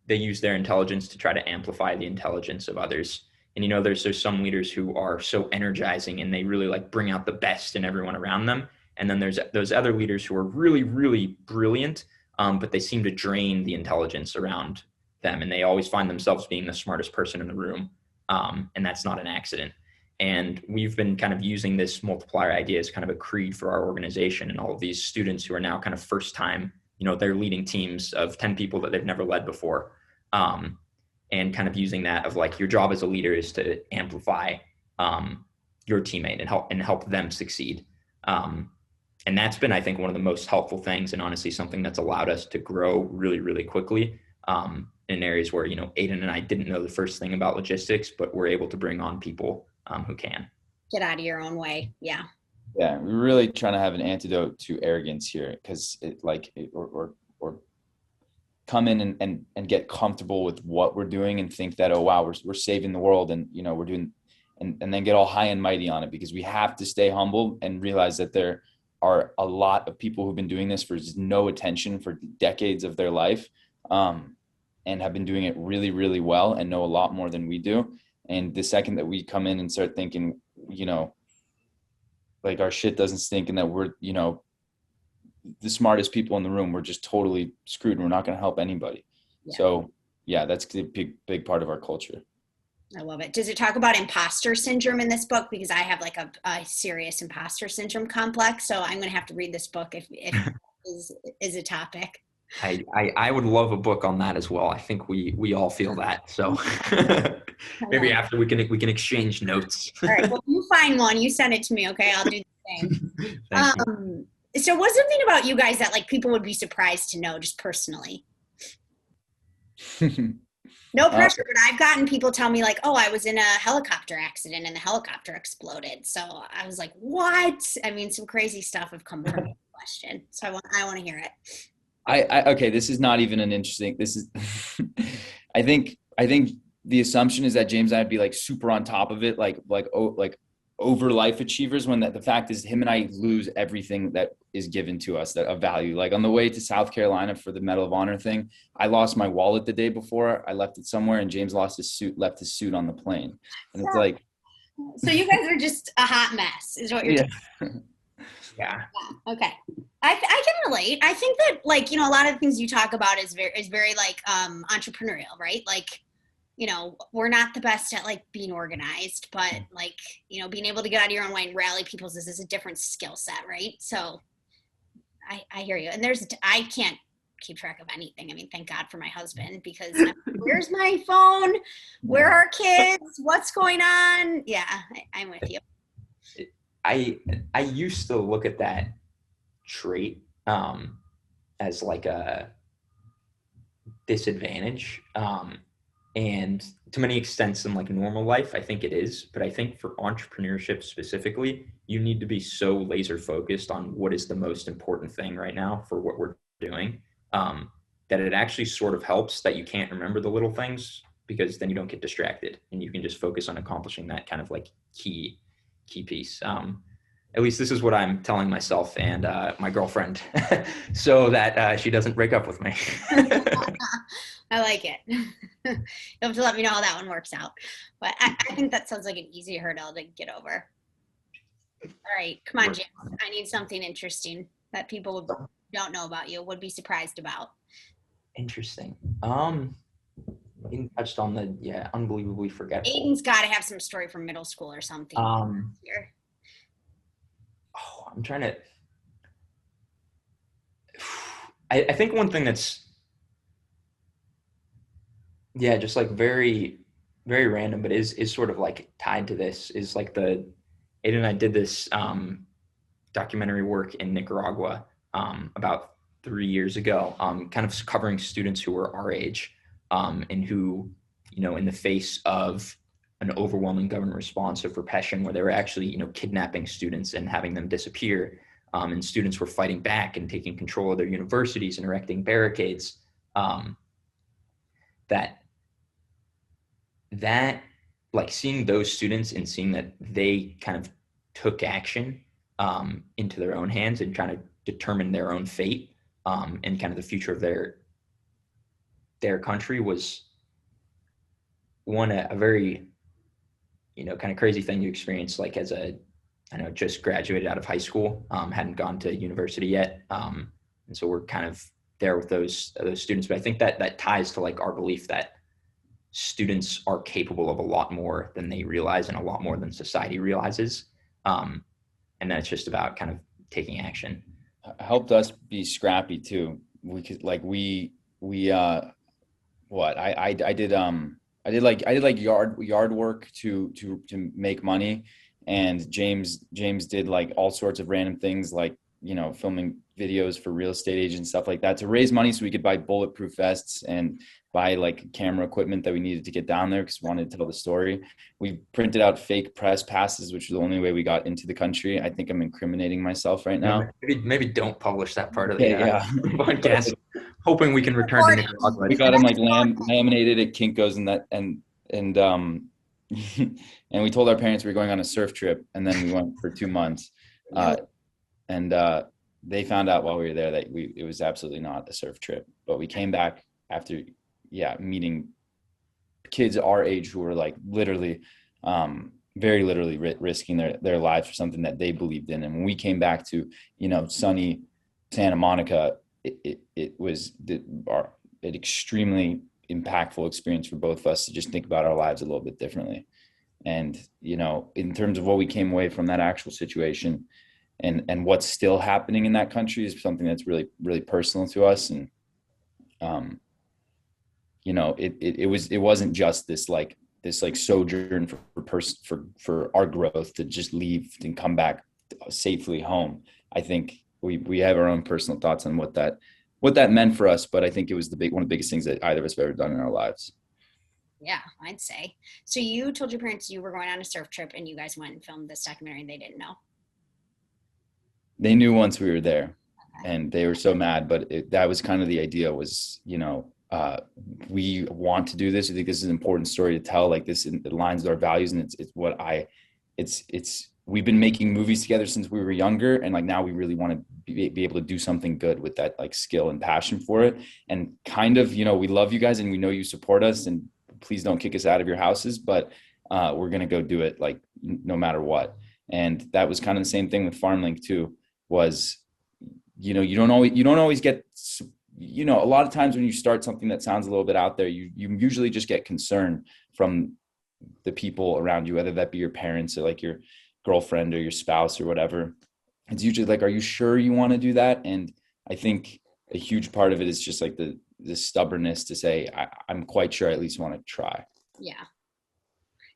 use their intelligence to try to amplify the intelligence of others. And there's some leaders who are so energizing, and they really bring out the best in everyone around them. And then there's those other leaders who are really, really brilliant, but they seem to drain the intelligence around them, and they always find themselves being the smartest person in the room. And that's not an accident. And we've been kind of using this multiplier idea as kind of a creed for our organization, and all of these students who are now kind of first time, they're leading teams of 10 people that they've never led before. And kind of using that of your job as a leader is to amplify your teammate and help them succeed. And that's been, I think, one of the most helpful things, and honestly something that's allowed us to grow really, really quickly in areas where, Aidan and I didn't know the first thing about logistics, but we're able to bring on people who can. Get out of your own way. Yeah. Yeah, we're really trying to have an antidote to arrogance here, because or come in and get comfortable with what we're doing and think that, oh wow, we're saving the world, and we're doing, and then get all high and mighty on it, because we have to stay humble and realize that there are a lot of people who've been doing this for no attention for decades of their life, and have been doing it really, really well, and know a lot more than we do. And the second that we come in and start thinking, our shit doesn't stink, and that we're, the smartest people in the room, we're just totally screwed, and we're not going to help anybody. Yeah. So yeah, that's a big part of our culture. I love it. Does it talk about imposter syndrome in this book? Because I have a serious imposter syndrome complex. So I'm going to have to read this book if is a topic. I would love a book on that as well. I think we all feel that. So maybe after we can exchange notes. All right. Well, you find one, you send it to me. Okay. I'll do the same. So what's something about you guys that people would be surprised to know, just personally? No pressure, but I've gotten people tell me like, oh, I was in a helicopter accident and the helicopter exploded. So I was like, what? I mean, some crazy stuff have come from the question. So I want to hear it. Okay, this is not even an interesting, this is, I think the assumption is that James and I'd be like super on top of it, like over life achievers, when the fact is him and I lose everything that is given to us that of value. Like on the way to South Carolina for the Medal of Honor thing, I lost my wallet the day before. I left it somewhere, and James left his suit on the plane. And it's like, so you guys are just a hot mess is what you're saying. Yeah. Okay. I can relate. I think that like, a lot of the things you talk about is very like entrepreneurial, right? Like, we're not the best at like being organized, but like, being able to get out of your own way and rally people's is a different skill set, right? So I hear you. And I can't keep track of anything. I mean, thank God for my husband, because where's my phone? Where are kids? What's going on? Yeah, I'm with you. I used to look at that trait as like a disadvantage. And to many extents in like normal life, I think it is. But I think for entrepreneurship specifically, you need to be so laser focused on what is the most important thing right now for what we're doing, that it actually sort of helps that you can't remember the little things, because then you don't get distracted and you can just focus on accomplishing that kind of like key piece. At least this is what I'm telling myself and my girlfriend so that she doesn't break up with me. I like it. You'll have to let me know how that one works out. But I think that sounds like an easy hurdle to get over. All right. Come on, James. I need something interesting that people don't know about you, would be surprised about. Interesting. You touched on the, unbelievably forgetful. Aidan's got to have some story from middle school or something. Here. I'm trying to, I think one thing that's, just like very, very random, but is sort of like tied to this, is like Aidan and I did this documentary work in Nicaragua about 3 years ago, kind of covering students who were our age and who, in the face of an overwhelming government response of repression, where they were actually, kidnapping students and having them disappear. And students were fighting back and taking control of their universities and erecting barricades. That like seeing those students and seeing that they kind of took action into their own hands and trying to determine their own fate and kind of the future of their country was a very, kind of crazy thing you experience, like as just graduated out of high school, hadn't gone to university yet. And so we're kind of there with those students. But I think that ties to like our belief that students are capable of a lot more than they realize and a lot more than society realizes. And then it's just about kind of taking action. Helped us be scrappy too. We could like, I did like yard work to make money, and James did like all sorts of random things, like filming videos for real estate agents, stuff like that, to raise money so we could buy bulletproof vests and buy like camera equipment that we needed to get down there because we wanted to tell the story. We printed out fake press passes, which was the only way we got into the country. I think I'm incriminating myself right now. Maybe don't publish that part of the podcast. Hoping we can return to Nicaragua. We got them like laminated at Kinko's and and we told our parents we were going on a surf trip, and then we went for 2 months. They found out while we were there that it was absolutely not a surf trip. But we came back after meeting kids our age who were like literally very literally risking their lives for something that they believed in. And when we came back to sunny Santa Monica, it was an extremely impactful experience for both of us to just think about our lives a little bit differently. And in terms of what we came away from that actual situation and what's still happening in that country is something that's really, really personal to us. And it wasn't just this sojourn for our growth to just leave and come back safely home. I think we have our own personal thoughts on what that meant for us, but I think it was one of the biggest things that either of us have ever done in our lives. Yeah, I'd say. So you told your parents you were going on a surf trip and you guys went and filmed this documentary and they didn't know. They knew once we were there, Okay. and they were so mad, but that was kind of the idea was, we want to do this. I think this is an important story to tell. Like this, it aligns with our values, and we've been making movies together since we were younger, and like now we really want to be able to do something good with that like skill and passion for it. And kind of, we love you guys, and we know you support us, and please don't kick us out of your houses, but we're gonna go do it like no matter what. And that was kind of the same thing with Farmlink too. Was you don't always get, a lot of times when you start something that sounds a little bit out there, you usually just get concern from the people around you, whether that be your parents or like your girlfriend or your spouse or whatever. It's usually like, are you sure you want to do that? And I think a huge part of it is just like the stubbornness to say, I'm quite sure I at least want to try.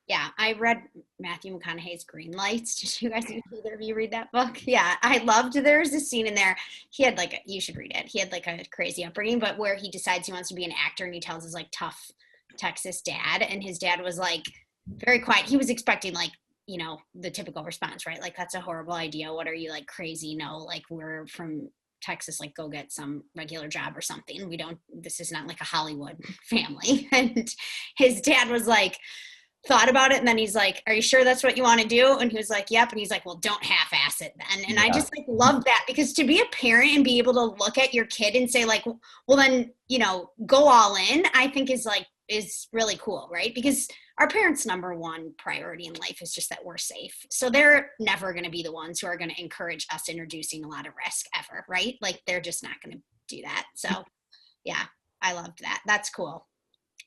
Yeah, I read Matthew McConaughey's Green Lights. Did you guys, either of you read that book? Yeah, I loved, there's a scene in there. He had like, you should read it. He had like a crazy upbringing, but where he decides he wants to be an actor and he tells his like tough Texas dad, and his dad was like very quiet. He was expecting like, the typical response, right? Like, that's a horrible idea. What are you, like, crazy? No, like, we're from Texas, like, go get some regular job or something. This is not like a Hollywood family. And his dad was like, thought about it, and then he's like, are you sure that's what you want to do? And he was like, yep. And he's like, well, don't half-ass it then. And I just like love that, because to be a parent and be able to look at your kid and say like, well then, go all in, I think is really cool, right? Because our parents' number one priority in life is just that we're safe. So they're never going to be the ones who are going to encourage us introducing a lot of risk ever, right? Like, they're just not going to do that. So yeah, I loved that. That's cool.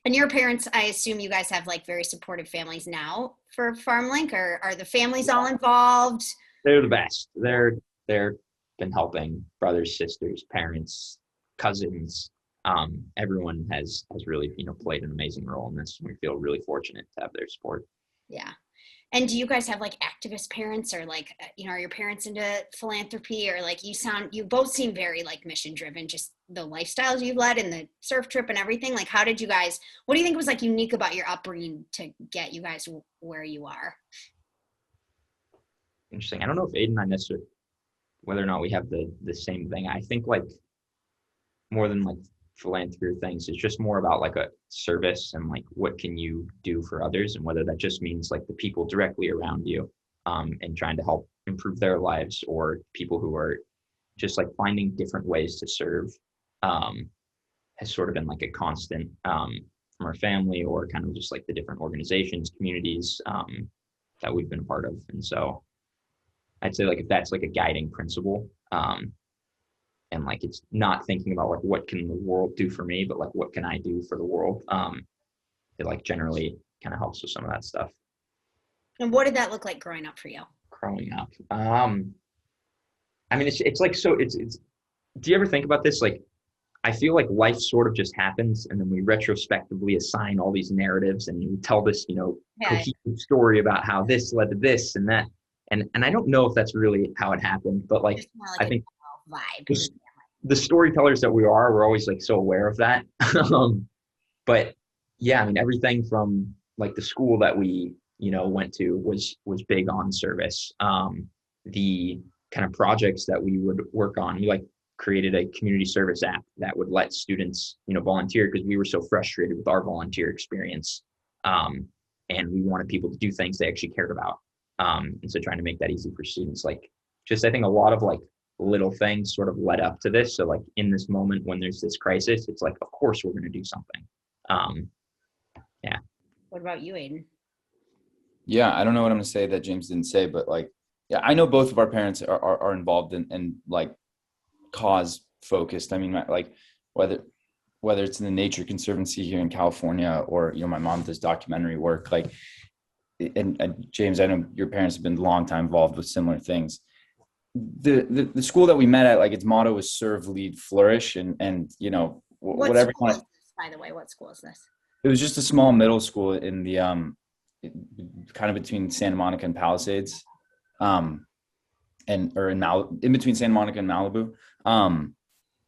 And your parents, I assume you guys have like very supportive families now for Farmlink, or are the families all involved? They're the best. They're been helping brothers, sisters, parents, cousins. Everyone has really, played an amazing role in this. We feel really fortunate to have their support. Yeah. And do you guys have like activist parents, or like, are your parents into philanthropy, or like you both seem very like mission driven, just the lifestyles you've led and the surf trip and everything. Like, what do you think was like unique about your upbringing to get you guys where you are? Interesting. I don't know if Aidan and I necessarily, whether or not we have the same thing. I think like more than like philanthropy or things, it's just more about like a service and like what can you do for others, and whether that just means like the people directly around you and trying to help improve their lives, or people who are just like finding different ways to serve has sort of been like a constant from our family, or kind of just like the different organizations, communities that we've been a part of. And so I'd say like if that's like a guiding principle, and like it's not thinking about like what can the world do for me, but like what can I do for the world, it like generally kind of helps with some of that stuff. And what did that look like growing up for you? Growing up, I mean, it's like, so it's do you ever think about this? Like, I feel like life sort of just happens, and then we retrospectively assign all these narratives, and we tell this cohesive story about how this led to this and that, and I don't know if that's really how it happened, but like I think vibe. The storytellers that we're always like so aware of that. But yeah, I mean, everything from like the school that we went to was big on service. The kind of projects that we would work on, we like created a community service app that would let students volunteer, because we were so frustrated with our volunteer experience, and we wanted people to do things they actually cared about, and so trying to make that easy for students. Like, just I think a lot of like little things sort of led up to this. So like in this moment when there's this crisis, it's like, of course we're going to do something. Yeah. What about you, Aidan? Yeah, I don't know what I'm going to say that James didn't say, but like, yeah, I know both of our parents are involved in like cause focused. I mean, like whether it's in the Nature Conservancy here in California, or, my mom does documentary work, like, and James, I know your parents have been a long time involved with similar things. The school that we met at, like, its motto was serve, lead, flourish, and whatever. School is this, by the way, what school is this? It was just a small middle school in the kind of between Santa Monica and Palisades, in between Santa Monica and Malibu.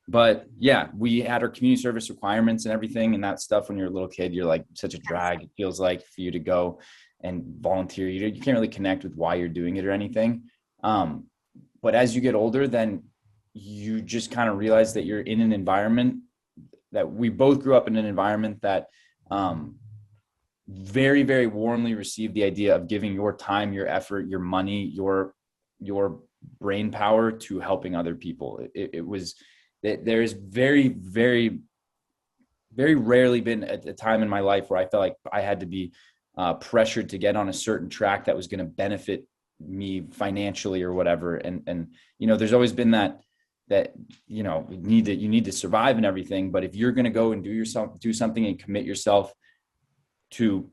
But yeah, we had our community service requirements and everything and that stuff. When you're a little kid, you're like such a drag. It feels like for you to go and volunteer, you can't really connect with why you're doing it or anything. But as you get older, then you just kind of realize that you're in an environment that we both grew up in, an environment that very, very warmly received the idea of giving your time, your effort, your money, your brain power to helping other people. It was that there's very, very, very rarely been a time in my life where I felt like I had to be pressured to get on a certain track that was going to benefit me financially or whatever. And there's always been that you need to survive and everything. But if you're going to go and do something and commit yourself to,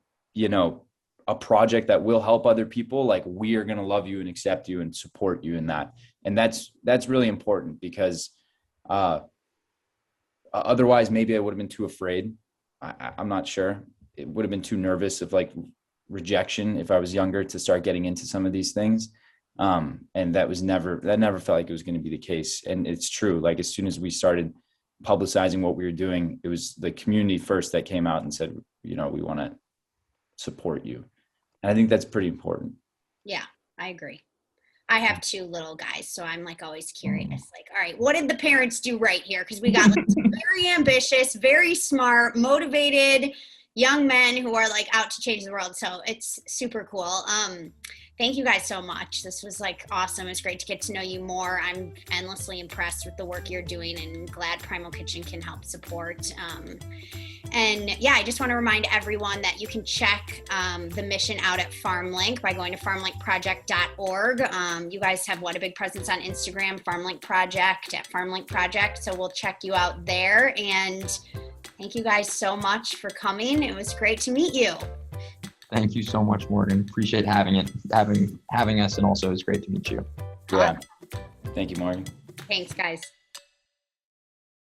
a project that will help other people, like, we are going to love you and accept you and support you in that. And that's really important, because otherwise maybe I would have been too afraid. I'm not sure. It would have been too nervous of like rejection if I was younger to start getting into some of these things. And that never felt like it was going to be the case. And it's true. Like, as soon as we started publicizing what we were doing, it was the community first that came out and said, we want to support you. And I think that's pretty important. Yeah, I agree. I have 2 little guys, so I'm like always curious, like, all right, what did the parents do right here? Because we got like very ambitious, very smart, motivated young men who are like out to change the world. So it's super cool. Thank you guys so much. This was like awesome. It's great to get to know you more. I'm endlessly impressed with the work you're doing, and glad Primal Kitchen can help support. And yeah, I just want to remind everyone that you can check the mission out at Farmlink by going to farmlinkproject.org. You guys have a big presence on Instagram, Farmlink Project at Farmlink Project. So we'll check you out there. And thank you guys so much for coming. It was great to meet you. Thank you so much, Morgan. Appreciate having us, and also it's great to meet you. Yeah. Thank you, Morgan. Thanks, guys.